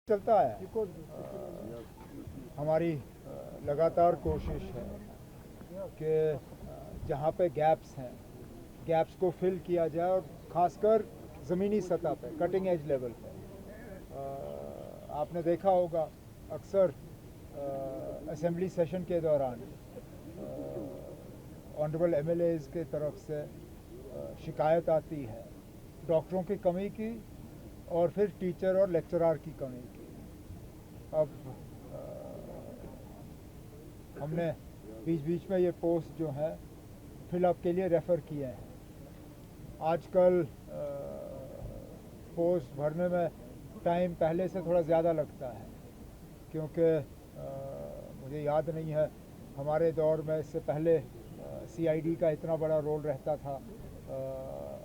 चलता है। हमारी लगातार कोशिश है कि जहाँ पे गैप्स हैं, गैप्स को फिल किया जाए और ख़ासकर ज़मीनी सतह पे, कटिंग एज लेवल पे। आपने देखा होगा अक्सर असेंबली सेशन के दौरान ऑनरेबल एमएलएज़ के तरफ से शिकायत आती है डॉक्टरों की कमी की और फिर टीचर और लेक्चरार की कमी की। अब हमने बीच बीच में ये पोस्ट जो है फिलअप के लिए रेफ़र किए हैं। आजकल पोस्ट भरने में टाइम पहले से थोड़ा ज़्यादा लगता है, क्योंकि मुझे याद नहीं है हमारे दौर में इससे पहले सीआईडी का इतना बड़ा रोल रहता था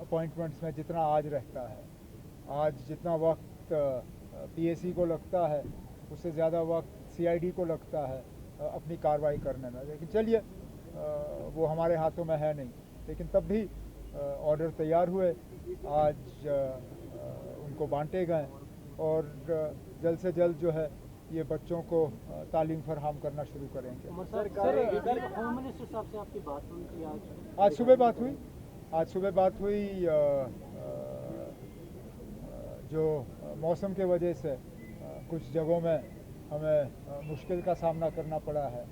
अपॉइंटमेंट्स में जितना आज रहता है। आज जितना वक्त पीएसी को लगता है उससे ज़्यादा वक्त सीआईडी को लगता है अपनी कार्रवाई करने में। लेकिन चलिए वो हमारे हाथों में है नहीं, लेकिन तब भी ऑर्डर तैयार हुए, आज उनको बांटे गए और जल्द से जल्द जो है ये बच्चों को तालीम फराहम करना शुरू करेंगे। होम मिनिस्टर साहब से आपकी बात हुई थी आज सुबह बात हुई। जो मौसम के वजह से कुछ जगहों में हमें मुश्किल का सामना करना पड़ा है,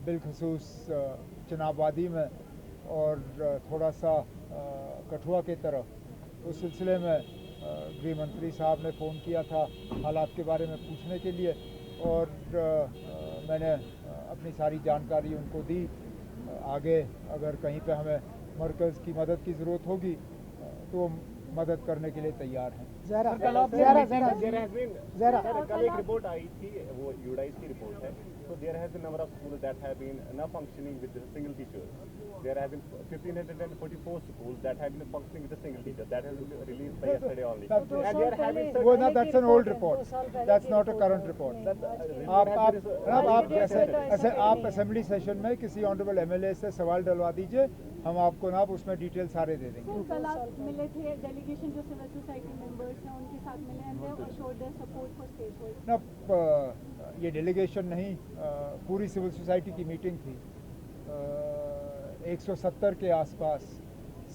बिलखसूस चिनाब वादी में और थोड़ा सा कठुआ की तरफ। उस सिलसिले में गृह मंत्री साहब ने फ़ोन किया था हालात के बारे में पूछने के लिए और मैंने अपनी सारी जानकारी उनको दी। आगे अगर कहीं पे हमें मरकज़ की मदद की ज़रूरत होगी तो मदद करने के लिए तैयार हैं। कल एक रिपोर्ट आई थी, वो यूडाइस की रिपोर्ट है। So there has been number of schools that have been not functioning with a single teacher. There have been 1,544 schools that have been functioning with a single teacher. That has been released by yesterday only. And they are having That's an old report. That's not a current report. आप assembly session में किसी honourable MLA से सवाल डलवा दीजिए, हम आपको ना उसमें डिटेल सारे दे देंगे। कल आप मिले थे, डेलीगेशन जो सिविल सोसाइटी मेंबर्स हैं उनके साथ मिले हैं और showed their support for state hold. ये डेलीगेशन नहीं, पूरी सिविल सोसाइटी की मीटिंग थी। 170 के आसपास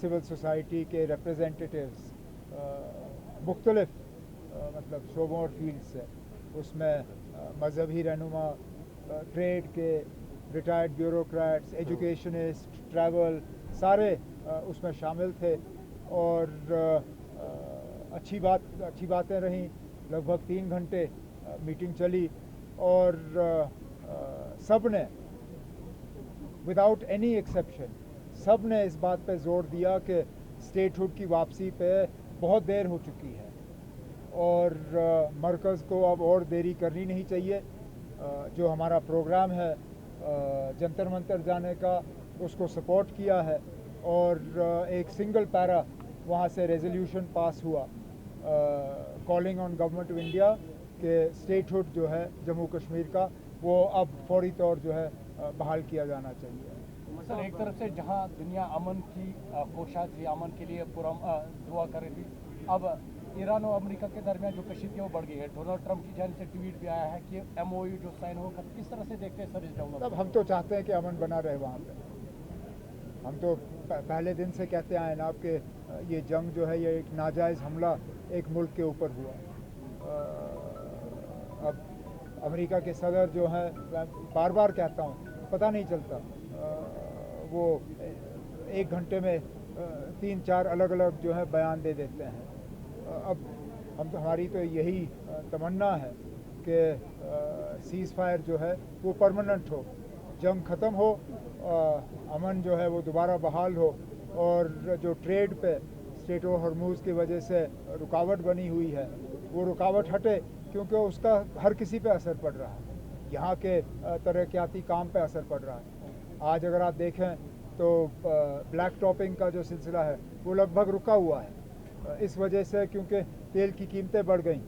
सिविल सोसाइटी के रिप्रेजेंटेटिव्स मुख्तलिफ मतलब शोबों और फील्ड से, उसमें मजहबी रहनुमा, ट्रेड के, रिटायर्ड ब्यूरोक्रेट्स, एजुकेशनिस्ट, ट्रैवल, सारे उसमें शामिल थे और अच्छी बातें रहीं। लगभग 3 घंटे मीटिंग चली और सब ने विदाउट एनी एक्सेप्शन सब ने इस बात पे जोर दिया कि स्टेटहुड की वापसी पे बहुत देर हो चुकी है और मरकज़ को अब और देरी करनी नहीं चाहिए। जो हमारा प्रोग्राम है जंतर मंतर जाने का, उसको सपोर्ट किया है और एक सिंगल पैरा वहाँ से रेजोल्यूशन पास हुआ calling on government of India कि स्टेटहुड जो है जम्मू कश्मीर का वो अब फौरी तौर जो है बहाल किया जाना चाहिए। सर, एक तरफ से जहां दुनिया अमन की कोशिश थी, अमन के लिए पूरा दुआ कर रही थी, अब ईरान और अमेरिका के दरमियान जो कशीदगी वो बढ़ गई है। डोनाल्ड ट्रंप की जानिब से ट्वीट भी आया है कि एमओयू जो साइन होगा, किस तरह से देखते हैं सर इस डेवलपमेंट? अब हम तो चाहते हैं कि अमन बना रहे वहाँ पे। हम तो पहले दिन से कहते आए ना कि ये जंग जो है ये एक नाजायज़ हमला एक मुल्क के ऊपर हुआ। अब अमेरिका के सदर जो है, बार बार कहता हूँ, पता नहीं चलता वो 1 घंटे में 3-4 अलग अलग जो है बयान दे देते हैं। अब हमारी तो यही तमन्ना है कि सीज़ फायर जो है वो परमानेंट हो, जंग ख़त्म हो, अमन जो है वो दोबारा बहाल हो और जो ट्रेड पे स्ट्रेट ऑफ हॉर्मुज़ की वजह से रुकावट बनी हुई है वो रुकावट हटे, क्योंकि उसका हर किसी पे असर पड़ रहा है। यहाँ के तरक्याती काम पे असर पड़ रहा है। आज अगर आप देखें तो ब्लैक टॉपिंग का जो सिलसिला है वो लगभग रुका हुआ है इस वजह से, क्योंकि तेल की कीमतें बढ़ गई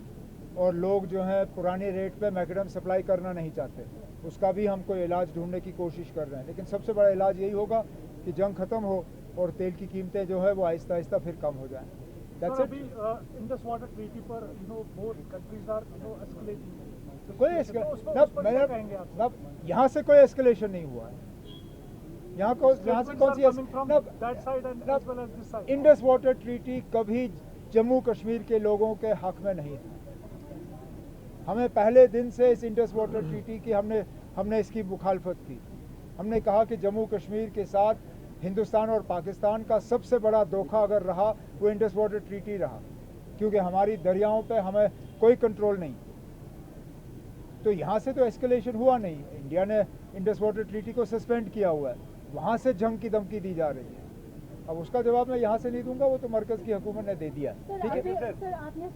और लोग जो हैं पुराने रेट पे मैकडम सप्लाई करना नहीं चाहते। उसका भी हम कोई इलाज ढूंढने की कोशिश कर रहे हैं, लेकिन सबसे बड़ा इलाज यही होगा कि जंग ख़त्म हो और तेल की कीमतें जो है वो आहिस्ता आहिस्ता फिर कम हो जाएं। That's Sir, it. अभी Indus Water Treaty पर both countries are escalating. कोई तो escal- उस पर ना क्या मैंने कहेंगे आप? ना यहाँ से कोई एस्केलेशन नहीं हुआ है। यहाँ से कौन सी coming from ना that side and ना as well as this side. Indus water treaty कभी जम्मू कश्मीर के लोगों के हक में नहीं था। हमें पहले दिन से इस इंडस वाटर ट्रीटी की हमने इसकी मुखालफत की। हमने कहा कि जम्मू कश्मीर के साथ हिंदुस्तान और पाकिस्तान का सबसे बड़ा धोखा अगर रहा वो इंडस वाटर ट्रीटी रहा, क्योंकि हमारी दरियाओं पे हमें कोई कंट्रोल नहीं। तो यहाँ से तो एस्केलेशन हुआ नहीं। इंडिया ने इंडस वाटर ट्रीटी को सस्पेंड किया हुआ है, वहाँ से जंग की धमकी दी जा रही है। अब उसका जवाब मैं यहाँ से नहीं दूंगा, वो तो मरकज़ की हुकूमत ने दे दिया। ठीक है सर, आपने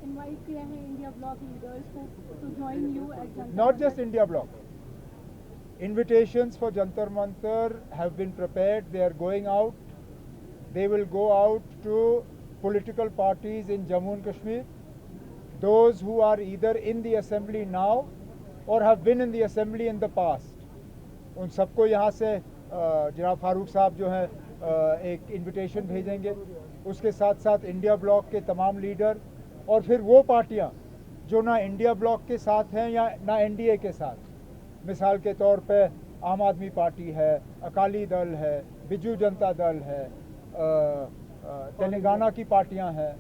इनवाइट किया है इंडिया ब्लॉक लीडर्स को to join you at Jantar Not just India bloc. Invitations for Jantar Mantar have been prepared. They are going out. They will go out to political parties in Jammu and Kashmir. Those who are either in the assembly now or have been in the assembly in the past. उन सबको यहाँ से जनाब फारूक साहब जो हैं एक invitation भेजेंगे। उसके साथ साथ इंडिया ब्लॉक के तमाम लीडर और फिर वो पार्टियाँ जो ना इंडिया ब्लॉक के साथ हैं या ना एनडीए के साथ। मिसाल के तौर पे आम आदमी पार्टी है, अकाली दल है, बिजू जनता दल है, तेलंगाना की पार्टियां हैं,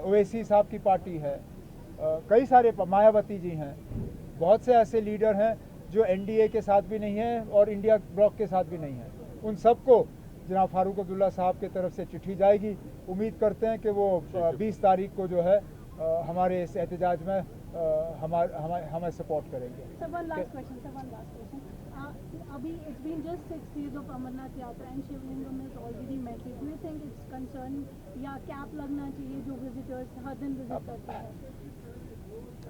ओवैसी साहब की पार्टी है, कई सारे मायावती जी हैं। बहुत से ऐसे लीडर हैं जो एनडीए के साथ भी नहीं हैं और इंडिया ब्लॉक के साथ भी नहीं हैं। उन सबको जनाब फारूक अब्दुल्ला साहब की तरफ से चिट्ठी जाएगी। उम्मीद करते हैं कि वो 20 तारीख को जो है हमारे इस एहतजाज में हमें सपोर्ट करेंगे। Sir, one last question. अभी it's been just 6 days of Amarnath यात्रा and Shivalingam is already met. Do you think it's concern या कैप लगना चाहिए जो विजिटर्स हर दिन विजिट करते हैं?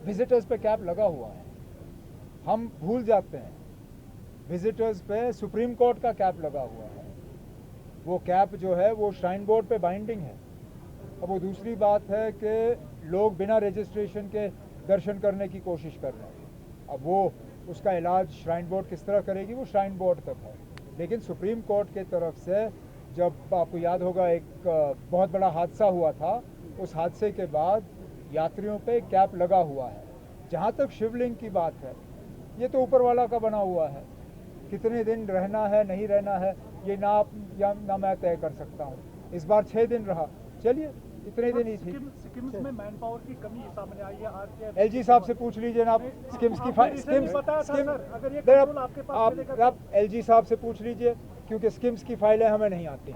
विजिटर्स पे कैप लगा हुआ है। हम भूल जाते हैं विजिटर्स पे सुप्रीम कोर्ट का कैप लगा हुआ है। वो कैप जो है वो श्राइन बोर्ड पे बाइंडिंग है। अब वो दूसरी बात है कि लोग बिना रजिस्ट्रेशन के दर्शन करने की कोशिश कर रहे हैं। अब वो उसका इलाज श्राइन बोर्ड किस तरह करेगी वो श्राइन बोर्ड तक है। लेकिन सुप्रीम कोर्ट के तरफ से जब आपको याद होगा एक बहुत बड़ा हादसा हुआ था, उस हादसे के बाद यात्रियों पे कैप लगा हुआ है। जहाँ तक शिवलिंग की बात है, ये तो ऊपर वाला का बना हुआ है। कितने दिन रहना है नहीं रहना है ये ना मैं तय कर सकता हूँ। इस बार 6 दिन रहा, चलिए इतने दिन ही थी। स्किम्स में मैन पावर की कमी सामने आई है आज। एलजी साहब से पूछ लीजिए ना, स्किम्स आप एलजी साहब से पूछ लीजिए, क्योंकि स्किम्स की फाइलें हमें नहीं आती।